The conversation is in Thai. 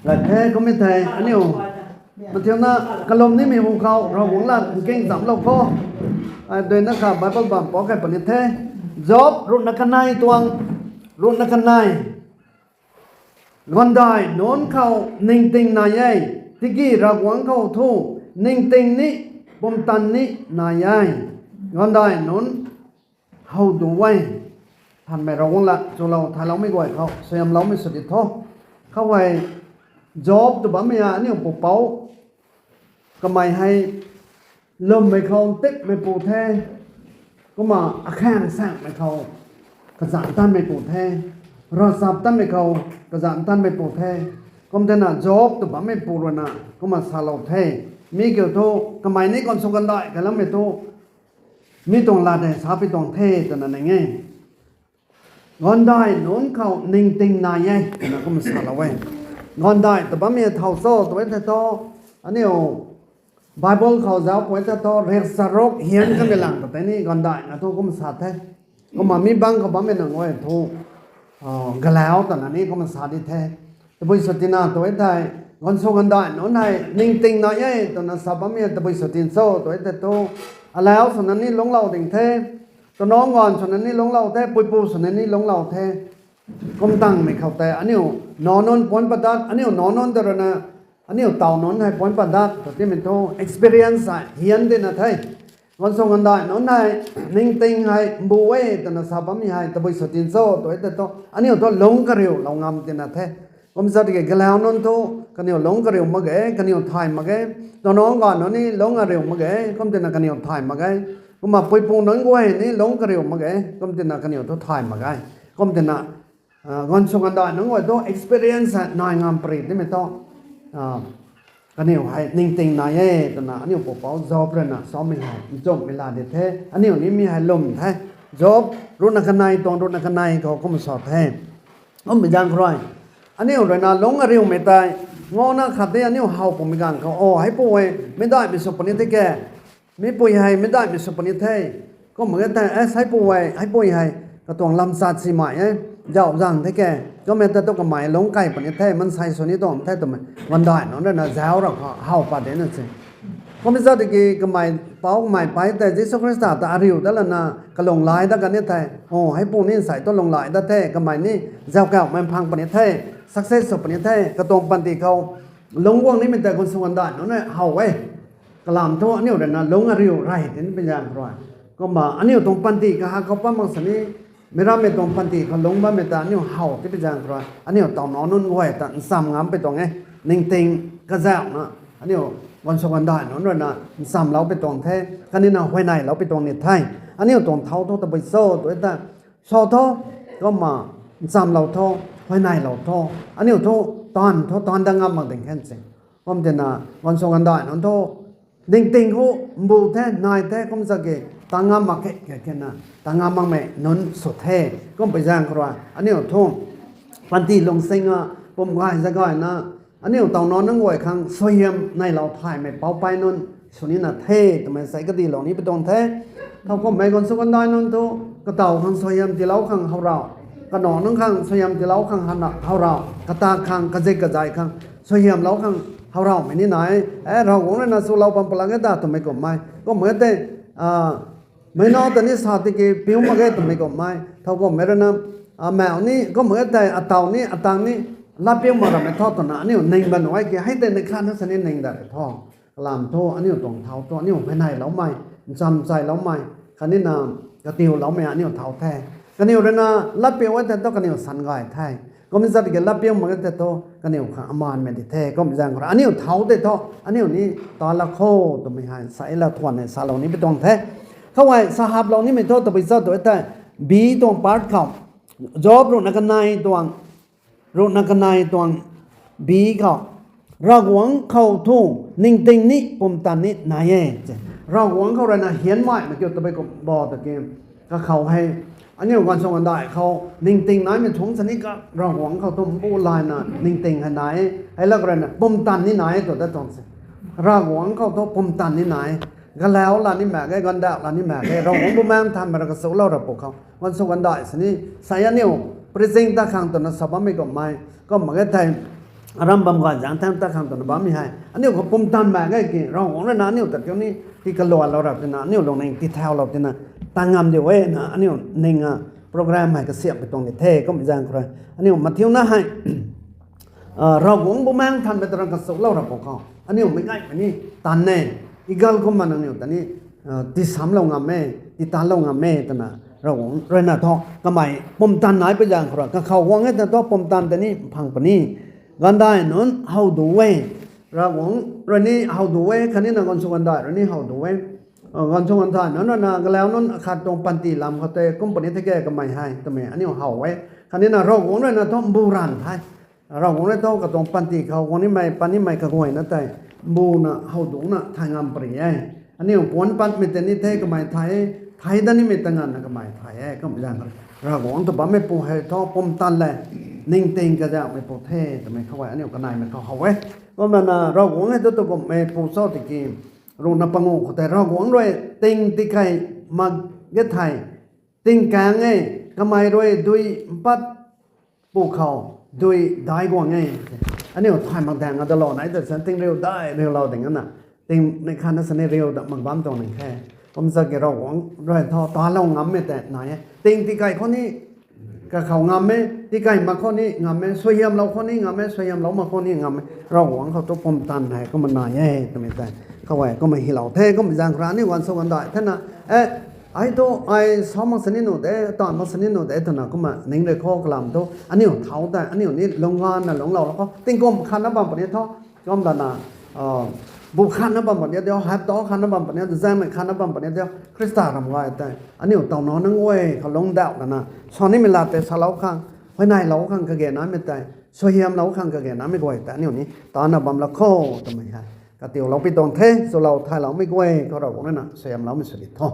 หลักแท้ก็ไม่แท้อันนี้มันเที่ยวหน้ากระลมนี่มีหูเขาเราหวงหลักเก่งสำเราก็โดยนักข่าวใบปบัมปอแก่ปนิเทจบรุ่นนักนายตัวรุ่นนักนายวันใดโน้นเขานิ่งติงนายใหญ่ที่กี้เราหวงเขาทู่นิ่งติงนี้ปมตันนี้นายใหญ่วันใดโน้นเขาดูไว้ทำไมเราหวงละจนเราถ้าเราไม่ไหวเขาเสียมเราไม่สุดที่ท้อเขาไว้จบตัวบ้ามีอันนี้ปุ๊บเป้าก็ไม่ให้ลมไม่เขาติ๊กไม่ปูแท้ก็มาอาแข้งแสงไม่เขากระสานตั้นไม่ปูแท้รอสับตั้นไม่เขากระสานตั้นไม่ปูแท้ก็มันน่ะจบตัวบ้าไม่ปูรนะก็มาสาลาแท้มีเกี่ยวโตก็ไม่นี้ก่อนส่งกันได้กันแล้วไม่โตมีตรงลาได้สาไปตรงเทตัวนั้นไงงอนได้โน้นเขานิ่งติงนายใหญ่นะก็มาสาลาไว้งอนได้แต่บ้ามีเท่าโซ่ตัวเท่าโตอันนี้ไบเบิลเขาจะเอาไว้จะต่อเรียกสรุปเฮียนกันไปหลังแต่นี่กันได้นะทุกคนสาธิตก็มามีบังก็บ้าไม่หนังไว้ทุกกแล้วแต่นั้นนี่ก็มันสาธิตแท้แต่บุญสตินาตัวไอ้ได้กันสู้กันได้น้องนายนิ่งติงน้อยตัวนั้นสับบ้ามีแต่บุญสตินโซ่ตัวไอ้แต่โตแล้วส่วนนั้นนี่หลงเราติงแท้ตัวน้องก่อนส่วนนั้นนี่หลงเราแท้ปุยปูส่วนนั้นนี่หลงเราแท้ก็ตั้งไม่เข้าแต่อันนี้นอนนอนปนประดับอันนี้นอนนอนแต่ละนะอันนี้เต่านอนให้ปนปันดักตัวที่มันโต experience เฮียนเดินอะไรวันส่งกันได้นอนให้นิ่งติงให้บุ้ยตัวนั้นสาบมีให้ตัวบุษตินโซตัวไอ้ตัวอันนี้ตัวหลงกระเรียวหลงงามเดินอะไรก็มันจะได้กล่าวนนโตกันนี้หลงกระเรียวมาเก๋กันนี้ถ่ายมาเก๋ตัวน้องก่อนนี่หลงกระเรียวมาเก๋ก็มันจะกันนี้ถ่ายมาเก๋ก็มาปุยปูนนกุ้ยนี่หลงกระเรียวมาเก๋ก็มันจะกันนี้ตัวถ่ายมาเก๋ก็มันจะวันส่งกันได้น้องว่าตัว experience นายงามปรีที่ไม่ต้องอันนี้ให้นิ่งติงนายตัวน่ะอันนี้ปุ๊บเอาจบเลยนะซ้อมไม่ให้จบเวลาเด็ดแท้อันนี้นี่มีให้ลมแท้จบรุ่นนักนายตอนรุ่นนักนายเขาก็มาสอบแท้ก็ไม่ยังใครอันนี้เลยนะลงอะไรไม่ได้งอนะขัดเนี่ยอันนี้เฮาผมมีการเขาให้ป่วยไม่ได้มีสุปนิเทแกไม่ป่วยให้ไม่ได้มีสุปนิเทก็เหมือนแต่ให้ป่วยให้ก็ต้องลำสัตว์สิหมายเจ้าจังเทแกก็แม้แต่ต้องกับหมายลงไก่ปนิเทมันใส่ส่วนนี้ต้องแท้ตัวมันวันได้เนาะนั่นน่ะเจ้าเราเฮาประเด็นนั่นสิก็ไม่ทราบที่กับหมายเป้าหมายไปแต่ยิสุคริสต์ตาอาริวแต่ละนะก็ลงลายตั้งกันเนี่ยแท้ให้ปูนี่ใส่ต้นลงลายตั้งแท้กับหมายนี่เจ้าเก่ามันพังปนิเทสักเซสสุปนิเทก็ตรงปันติเขาลงว่างนี้เป็นแต่คนสวรรค์ได้เนาะเนี่ยเฮาไว้กลามโทอันนี้เดี๋ยวนะลงอาริวไรเห็นเป็นอย่างไรก็มาอันนี้ตรงปันติก็หาเขาปั้มมังสนี้ไม่รับไม่ตรงพันธีเขาลงบ้านไม่ตาอันนี้เห่าที่เป็นจางกระอันนี้ต่อน้องนุ่นก้อยแต่ซ้ำงามไปตรงไงนิ่งติงกระแซวนะอันนี้วันสวรรค์ได้น้องด้วยนะซ้ำเราไปตรงแท้กันนี้นะห้วยในเราไปตรงเน็ตไทยอันนี้ตรงเท้าโทตะไปโซ่ตัวแต่โซ่โทก็มาซ้ำเราโทห้วยในเราโทอันนี้โทตอนดังงามมาถึงแค่สิ่งเพราะมันจะนะวันสวรรค์ได้น้องโทนิ่งติงเขาบูแท้นายแท้ก็มันจะเกตางามาแค่นั้นตางามังไม่นนสุดแท้ก็ไปจ้างครัวอันนี้ทุ่งปันทีลงเซ็งอ่ะผมก็ให้สักหน่อยนะอันนี้ตอนนอนนั่งไหวครั้งสวยมในเราถ่ายไม่เป่าไปนนส่วนนี้น่ะเท่ทำไมใส่กระดิ่งเหล่านี้ไปตรงแท้เขาก็ไม่คนสุกันได้นนทุกระเต่าครั้งสวยมที่เราครั้งเขาเรากระหนอนนั่งครั้งสวยมที่เราครั้งหันหน้าเขาเรากระตาครั้งกระเจกระจายครั้งสวยมเราครั้งเขาเราไม่นี่ไหนเราของนั่นนะสุเราปั๊มพลังก็ได้ทำไมก็ไม่ก็เหมือนแต่ไม่นอกแต่นี่สาธิตพิวมาแค่ตัวไม่ก็ไม่เท่าก็ไม่รู้นะแมวนี่ก็เหมือนแต่เต่านี่ตังนี่รับพิวมาเราไม่ทอดตัวนั้นนี่หนึ่งบันไว้แกให้แต่ในขั้นนั้นสันนิษหนึ่งได้ทองลามโทอันนี้ตรงเท้าตัวนี่ภายในเราไม่จำใจเราไม่คันนี้นามกระติวเราไม่อันนี้เท้าแท้กันนี้เรนะรับพิวไว้แต่ต้องกันนี้สันก่ายแท้ก็ไม่ทราบที่รับพิวมาแต่โตกันนี้ข้าอมานไม่ได้แท้ก็ไม่จังครับอันนี้เท้าแต่โตอันนี้นี่ตอนละโคตัวไม่หายใส่ละทวนในสาเหล่านี้ไปตรงแท้เขาว่าสหบเรานี่ไม่โทษตัวไปซะตัวแต่บีตรงพาร์ทเขาจอบรุ่นนักนายตัวบีเขาเราหวังเขาทุ่งนิ่งติงนี่ปุ่มตันนี่นายเราหวังเขาเลยนะเหียนไว้เมื่อกี้ตัวไปก็บอกตะเกียงก็เขาให้อันนี้ก่อนส่งกันได้เขานิ่งติงไหนมันชงสนิทก็เราหวังเขาตุ้มปูลายน่ะนิ่งติงให้ไหนให้เลิกอะไรน่ะปุ่มตันนี่ไหนตัวแต่ตรงสิเราหวังเขาตุ้มปุ่มตันนี่ไหนก็แล้วล่ะนี่แม่ก็กันดาวล่ะนี่แม่ก็เราหวังบุญแม่ทำมาเราก็สู้เราระบบเขาวันส่งกันได้สินี่สายอันนี้ presenta ข้างตัวนั้นสบายไม่ก็ไม่ก็เหมือนกัน อารมณ์บำกว่าอย่างทั้งตะคำตัวบ้าไม่ให้อันนี้ก็ปุ่มตันมาก็กินเราของเรานะนี่แต่เดี๋ยวนี้ที่กลัวเราแบบนั้นนี่ลงในที่เท้าเราเนี่ยนะตั้งงามเดียวเว้นะอันนี้ในงานโปรแกรมให้ก็เสียบไปตรงนี้เท่ก็ไม่จ้างใครอันนี้มาเที่ยวนะให้เราของบุมังทันไปตรังกสุเราเราของเขาอันนี้ไม่ง่ายอันนี้ตันแน่อีกแล้วก็มันนี่แต่นี่ที่สามเรางามแม่ที่ตาเรางามแม่แต่นะเราของเรน่าทอกก็ไม่ปุ่มตันไหนไปอย่างใครก็เขาว่างให้แต่ตัวปุ่มตันแต่นี่พังปนี่กันได้นั้นเฮาดูเว้เราของเรื่องนี้เฮาดูเว้คันนี้นะกันชกันได้เรื่องนี้เฮาดูเว้กันชกันได้นั้นนะก็แล้วนั้นขาดตรงปันติลำเขาเตะกุมปนิเทแกก็ไม่ให้ทำไมอันนี้เฮาไว้คันนี้นะเราของเรื่องนั้นต้องโบราณไทยเราของเรื่องต้องกับตรงปันติเขาคนนี้ไม่ปันนี้ไม่กระห่วยนะแต่บูนะเฮาดูนะทางงามปริยัยอันนี้ปวนปันไม่แต่นี่เทก็ไม่ไทยไทยด้านนี้ไม่ต่างกันนะก็ไม่ไทยก็ไม่อย่างเราของตัวบ้าไม่ปูให้ท่อปมตันเลยนิ่งติงก็จะไม่ปูเทแต่ไม่เข้าไว้อันนี้ก็นายมันเขาไว้เพราะมันเราหวงให้ตัวก็ไม่ปูโซ่ตะกี้รูนับปังงูแต่เราหวงด้วยติงติไก่มาเกตไทยติงกางไงก็ไม่ด้วยด้วยปัดปูเขาด้วยได้กว่าไงอันนี้ไทยบางแดงอันตลอดไหนแต่ฉันติงเร็วได้เร็วเราแต่งั้นน่ะติงในคันนั้นฉันเร็วแต่บางบ้านตรงนั้นแค่ผมสังเกตเราหวงด้วยท่อตาเรางำไม่แต่ไหนติงติไก่คนนี้ก็เขางำไหมที่ไก่มาคนนี้งำไหมสวยยำเราคนนี้งำไหมสวยยำเรามาคนนี้งำไหมเราหวังเขาต้องปมตันให้ก็มันนายทำไมแต่เขาไว้ก็ไม่หิเหล่าเท่ก็ไม่จางครานี่วันสวรรค์ได้ท่านน่ะไอ้ตัวไอ้สองมัสนิโนแต่ตอนมัสนิโนแต่ท่านน่ะก็มาหนึ่งเลยข้อกลามตัวอันนี้เท้าแต่อันนี้นี่ลงงานน่ะลงเราแล้วก็ติ้งกลมคันน้ำบำปนี้เท่าก็มันน่ะบุคคลน้ำบำปนี้เดียวฮับต่อคันน้ำบำปนี้จะแจ้งมันคันน้ำบำปนี้เดียวคริสต์ทำไว้แต่อันนี้ตอนนอนนั่งเว้ยเขาลงดาวกันนะตอนนี้เวลาแต่สลาวข้างไว้ในเหลาข้างกระเกน้ำไม่แต่สวยยำเหลาข้างกระเกน้ำไม่กวยแต่อันนี้ตอนน้ำบำละโคทำไมใช่กระเตียวเราไปตรงเทสเราไทยเราไม่กวยก็เราบอกนั่นน่ะสวยยำเราไม่สลิดท่อ